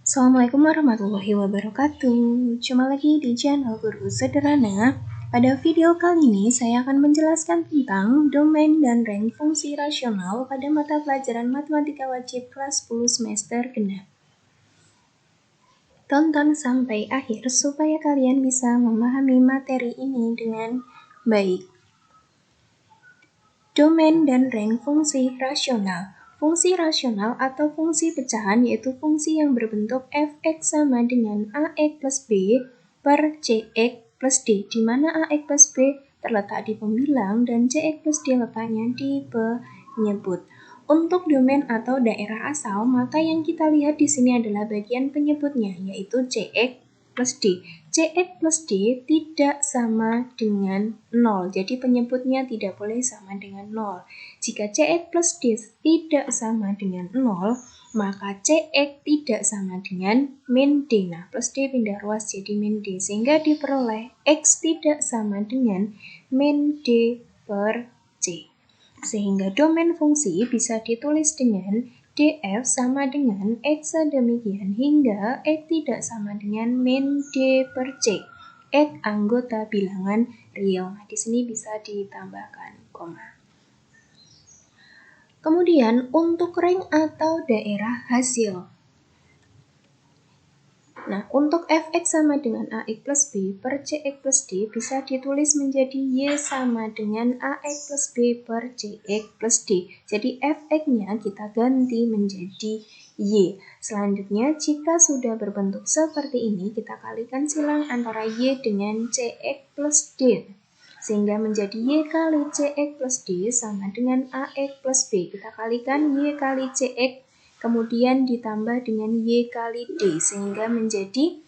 Assalamualaikum warahmatullahi wabarakatuh. Jumpa lagi di channel Guru Sederhana. Pada video kali ini saya akan menjelaskan tentang domain dan rank fungsi rasional pada mata pelajaran matematika wajib kelas 10 semester genap. Tonton sampai akhir supaya kalian bisa memahami materi ini dengan baik. Domain dan rank fungsi rasional. Fungsi rasional atau fungsi pecahan yaitu fungsi yang berbentuk f(x) sama dengan ax plus b per cx plus d, di mana ax plus b terletak di pembilang dan cx plus d letaknya di penyebut. Untuk domain atau daerah asal, maka yang kita lihat di sini adalah bagian penyebutnya, yaitu cx plus d. Cx plus d tidak sama dengan 0, jadi penyebutnya tidak boleh sama dengan 0. Jika Cx plus D tidak sama dengan 0, maka Cx tidak sama dengan min D. Nah, plus D pindah ruas jadi min D, sehingga diperoleh X tidak sama dengan min D per C. Sehingga domain fungsi bisa ditulis dengan df sama dengan x sedemikian hingga x tidak sama dengan min D per C. X anggota bilangan real. Nah, di sini bisa ditambahkan koma. Kemudian untuk rank atau daerah hasil. Nah, untuk fx sama dengan ax plus b per cx plus d bisa ditulis menjadi y sama dengan ax plus b per cx plus d. Jadi fx-nya kita ganti menjadi y. Selanjutnya, jika sudah berbentuk seperti ini, kita kalikan silang antara y dengan cx plus d. Sehingga menjadi y kali cx plus d sama dengan ax plus b. Kita kalikan y kali cx, kemudian ditambah dengan y kali d, sehingga menjadi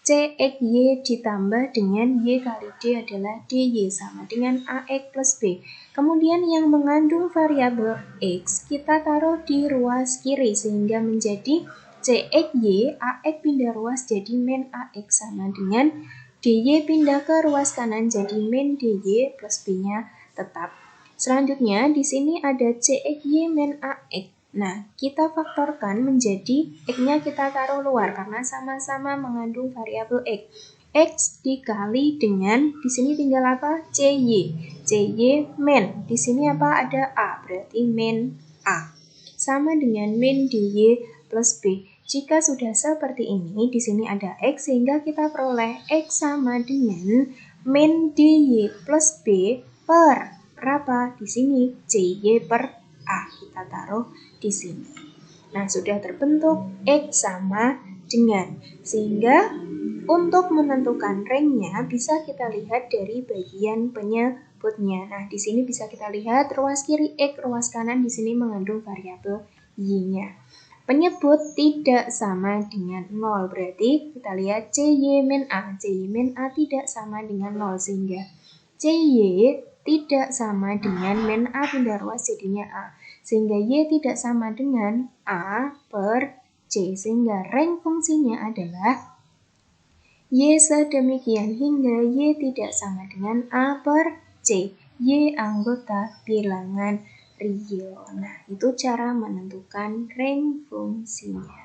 cxy ditambah dengan y kali d adalah dy sama dengan ax plus b. Kemudian yang mengandung variabel x kita taruh di ruas kiri, sehingga menjadi cxy, ax pindah ruas jadi min ax sama dengan dy pindah ke ruas kanan jadi min dy plus b-nya tetap. Selanjutnya di sini ada cxy min ax. Nah, kita faktorkan menjadi x-nya kita taruh luar karena sama-sama mengandung variabel x. X dikali dengan, di sini tinggal apa? Cy. Cy min, di sini apa? Ada a, berarti min a. Sama dengan min dy plus b. Jika sudah seperti ini, di sini ada x sehingga kita peroleh x sama dengan min dy plus b per berapa? Di sini cy per a kita taruh di sini. Nah, sudah terbentuk x sama dengan, sehingga untuk menentukan ranknya bisa kita lihat dari bagian penyebutnya. Nah, di sini bisa kita lihat ruas kiri x, ruas kanan di sini mengandung variabel y-nya. Penyebut tidak sama dengan 0, berarti kita lihat cy min a. Cy min a tidak sama dengan 0, sehingga cy tidak sama dengan min a pindah ruas jadinya a. Sehingga y tidak sama dengan a per c, sehingga rank fungsinya adalah y sedemikian hingga y tidak sama dengan a per c. Y anggota bilangan real. Nah, itu cara menentukan rank fungsinya.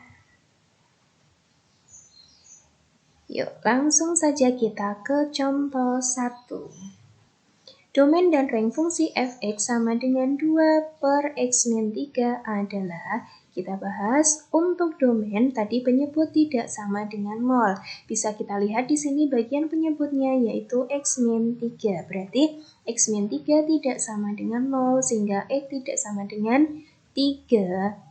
Yuk, langsung saja kita ke contoh 1. Domain dan rank fungsi fx sama dengan 2 per x min 3 adalah, kita bahas untuk domain tadi penyebut tidak sama dengan 0. Bisa kita lihat di sini bagian penyebutnya yaitu x min 3. Berarti x min 3 tidak sama dengan 0 sehingga x tidak sama dengan 3.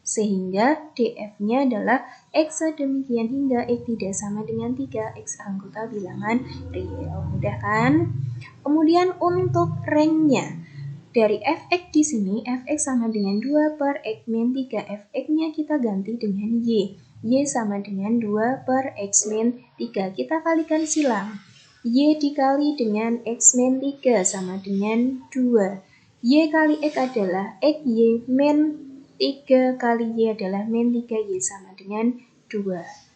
Sehingga df-nya adalah x sedemikian hingga x tidak sama dengan 3, x anggota bilangan real. Mudah kan? Kemudian untuk rank-nya, dari fx di sini, fx sama dengan 2 per x min 3, fx-nya kita ganti dengan y. Y sama dengan 2 per x min 3, kita kalikan silang. Y dikali dengan x min 3 sama dengan 2. Y kali x adalah x y min 3 kali y adalah min 3y sama dengan 2.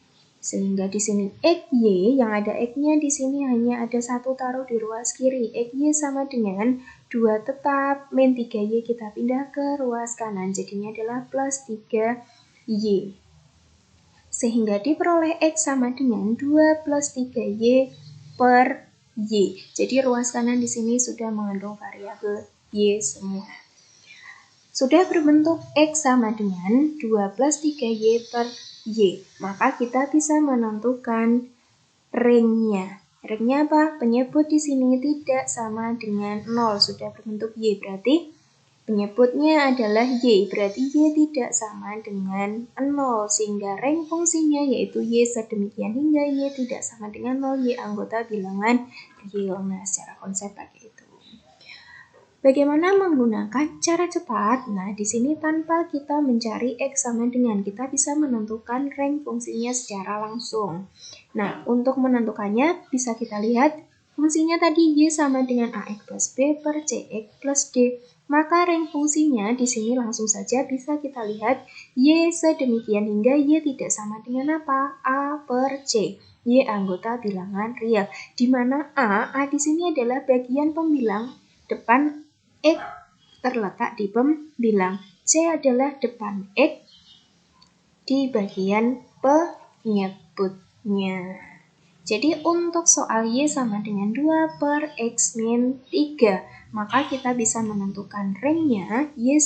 Sehingga di sini xy yang ada x-nya di sini hanya ada satu, taruh di ruas kiri. Xy sama dengan 2 tetap, min 3y kita pindah ke ruas kanan. Jadinya adalah plus 3y. Sehingga diperoleh X sama dengan 2 plus 3Y per Y. Jadi ruas kanan di sini sudah mengandung variabel Y semua. Sudah berbentuk X sama dengan 2 plus 3Y per Y. Maka kita bisa menentukan ringnya. Ringnya apa? Penyebut di sini tidak sama dengan 0. Sudah berbentuk Y, berarti penyebutnya adalah Y, berarti Y tidak sama dengan 0, sehingga ring fungsinya yaitu Y sedemikian hingga Y tidak sama dengan 0, Y anggota bilangan real. Nah, secara konsep pakai itu. Bagaimana menggunakan cara cepat? Nah, di sini tanpa kita mencari X sama dengan, kita bisa menentukan ring fungsinya secara langsung. Nah, untuk menentukannya bisa kita lihat fungsinya tadi Y sama dengan AX plus B per CX plus D. Maka ring fungsinya di sini langsung saja bisa kita lihat Y sedemikian hingga Y tidak sama dengan apa? A per C. Y anggota bilangan real. Di mana A di sini adalah bagian pembilang depan X terletak di pembilang. C adalah depan X di bagian penyebutnya. Jadi untuk soal Y sama dengan 2 per X min 3, maka kita bisa menentukan ringnya Y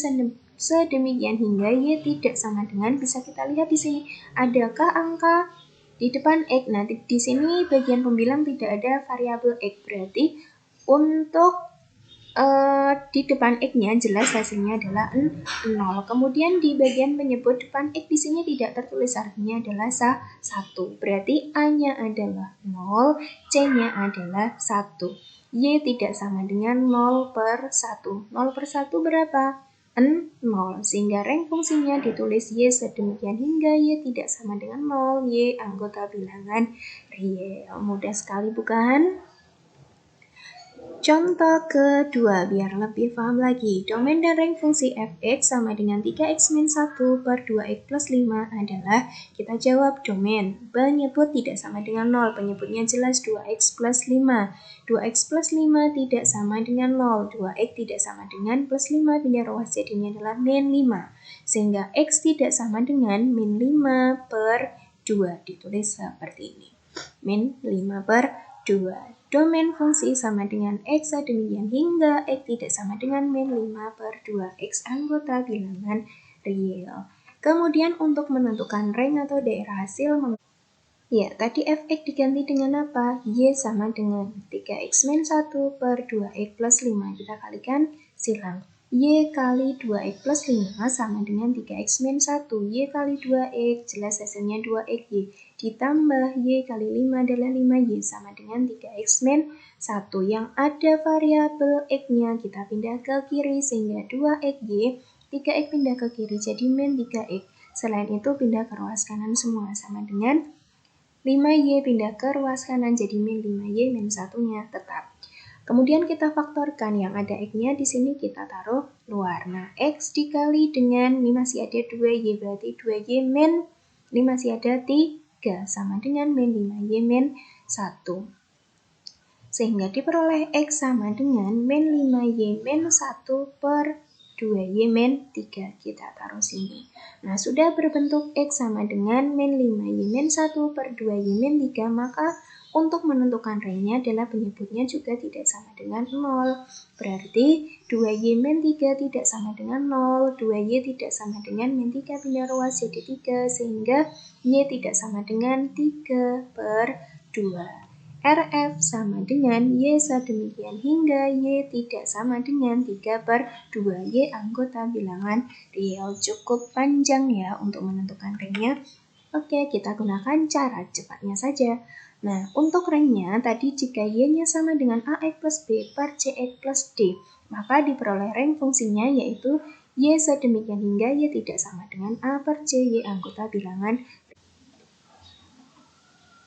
sedemikian hingga Y tidak sama dengan, bisa kita lihat di sini. Adakah angka di depan X? Nah, di sini bagian pembilang tidak ada variabel X, berarti untuk di depan X-nya jelas hasilnya adalah 0. Kemudian di bagian penyebut depan X di sini tidak tertulis, artinya adalah 1. Berarti A-nya adalah 0, C-nya adalah 1. Y tidak sama dengan 0 per 1. 0 per 1 berapa? 0. Sehingga ring fungsinya ditulis Y sedemikian hingga Y tidak sama dengan 0. Y anggota bilangan real. Mudah sekali bukan? Contoh kedua, biar lebih paham lagi. Domain dan ring fungsi f(x) sama dengan 3x min 1 per 2x plus 5 adalah, kita jawab domain. Penyebut tidak sama dengan 0, penyebutnya jelas 2x plus 5. 2x plus 5 tidak sama dengan 0, 2x tidak sama dengan plus 5, pindah ruas jadinya adalah min 5. Sehingga x tidak sama dengan min 5 per 2, ditulis seperti ini. Min 5 per 2. Domain fungsi sama dengan X sedemikian hingga X tidak sama dengan min 5 per 2. X anggota bilangan real. Kemudian untuk menentukan ring atau daerah hasil, ya tadi fx diganti dengan apa? Y sama dengan 3x min 1 per 2x plus 5. Kita kalikan silang. Y kali 2x plus 5 sama dengan 3x min 1. Y kali 2x, jelas hasilnya 2xy. Ditambah Y kali 5 adalah 5Y sama dengan 3x min 1. Yang ada variabel X-nya kita pindah ke kiri sehingga 2xY, 3x pindah ke kiri jadi min 3x. Selain itu pindah ke ruas kanan semua sama dengan 5Y pindah ke ruas kanan jadi min 5Y min 1-nya tetap. Kemudian kita faktorkan, yang ada X-nya di sini kita taruh luar. Nah, X dikali dengan, ini masih ada 2Y, berarti 2Y min, ini masih ada 3, sama dengan min 5Y min 1. Sehingga diperoleh X sama dengan min 5Y min 1 per 2Y min 3. Kita taruh sini. Nah, sudah berbentuk X sama dengan min 5Y min 1 per 2Y min 3, maka untuk menentukan ringnya adalah penyebutnya juga tidak sama dengan 0. Berarti 2Y min 3 tidak sama dengan 0, 2Y tidak sama dengan min 3 pindah ruas jadi 3, sehingga Y tidak sama dengan 3 per 2. RF sama dengan Y sedemikian hingga Y tidak sama dengan 3 per 2. Y anggota bilangan real. Cukup panjang ya untuk menentukan ringnya. Oke, kita gunakan cara cepatnya saja. Nah, untuk ringnya tadi jika Y-nya sama dengan AX plus B per CX plus D, maka diperoleh ring fungsinya yaitu Y sedemikian hingga Y tidak sama dengan A per C, Y anggota bilangan.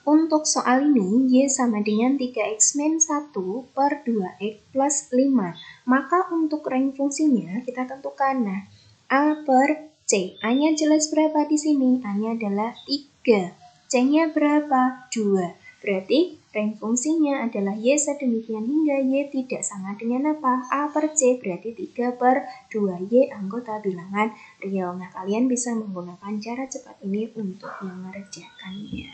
Untuk soal ini, Y sama dengan 3x min 1 per 2x plus 5. Maka untuk ring fungsinya kita tentukan. Nah, A per C. A-nya jelas berapa di sini? A-nya adalah 3. C-nya berapa? 2. Berarti range fungsinya adalah Y sedemikian hingga Y tidak sama dengan apa? A per C berarti 3/2 Y anggota bilangan real. Nah, kalian bisa menggunakan cara cepat ini untuk mengerjakannya.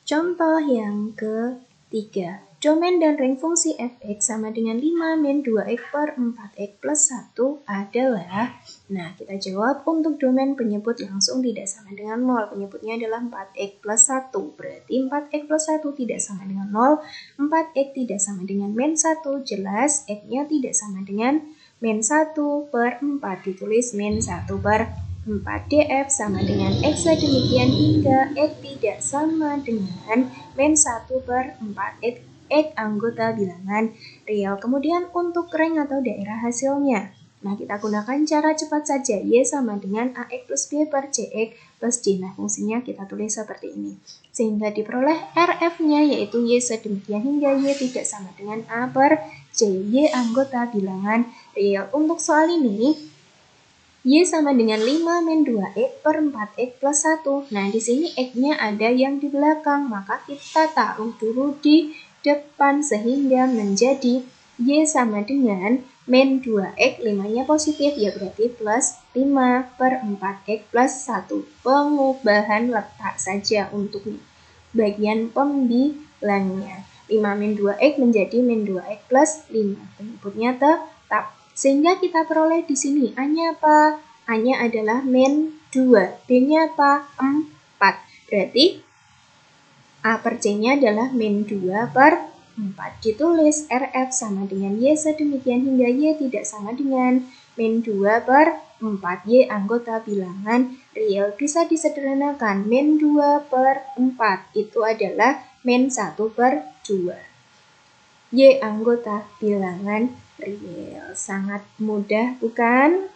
Contoh yang ketiga. Domain dan range fungsi f(x) sama dengan 5 min 2x per 4x plus 1 adalah, nah kita jawab untuk domain penyebut langsung tidak sama dengan 0. Penyebutnya adalah 4x plus 1. Berarti 4x plus 1 tidak sama dengan 0. 4x tidak sama dengan min 1. Jelas x-nya tidak sama dengan min 1 per 4. Ditulis min 1 per 4. df sama dengan x sedemikian hingga x tidak sama dengan min 1 per 4. X anggota bilangan real. Kemudian untuk range atau daerah hasilnya. Nah, kita gunakan cara cepat saja. Y sama dengan AX plus B per CX plus D. Nah, fungsinya kita tulis seperti ini. Sehingga diperoleh RF-nya yaitu Y sedemikian hingga Y tidak sama dengan A per C. Y anggota bilangan real. Untuk soal ini, Y sama dengan 5 min 2X per 4X plus 1. Nah, di sini X-nya ada yang di belakang, maka kita taruh dulu di depan sehingga menjadi Y sama dengan min 2X, 5-nya positif, ya berarti plus 5 per 4X plus 1. Pengubahan letak saja untuk bagian pembilangnya. 5 min 2X menjadi min 2X plus 5. Penyebutnya tetap. Sehingga kita peroleh di sini A-nya apa? A-nya adalah min 2. B-nya apa? 4. Berarti A per C-nya adalah min 2 per 4. Ditulis RF sama dengan Y sedemikian hingga Y tidak sama dengan min 2 per 4. Y anggota bilangan real. Bisa disederhanakan. Min 2 per 4 itu adalah min 1 per 2. Y anggota bilangan real. Sangat mudah, bukan?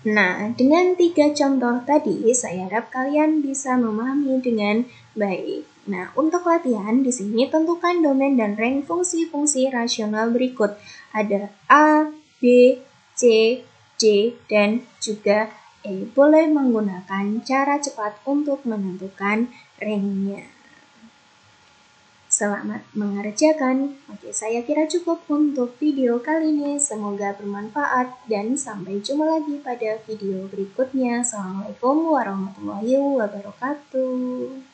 Nah, dengan 3 contoh tadi, saya harap kalian bisa memahami dengan baik. Nah, untuk latihan di sini tentukan domain dan range fungsi-fungsi rasional berikut. Ada A, B, C, D, dan juga E. Boleh menggunakan cara cepat untuk menentukan range-nya. Selamat mengerjakan. Oke, saya kira cukup untuk video kali ini. Semoga bermanfaat dan sampai jumpa lagi pada video berikutnya. Assalamualaikum warahmatullahi wabarakatuh.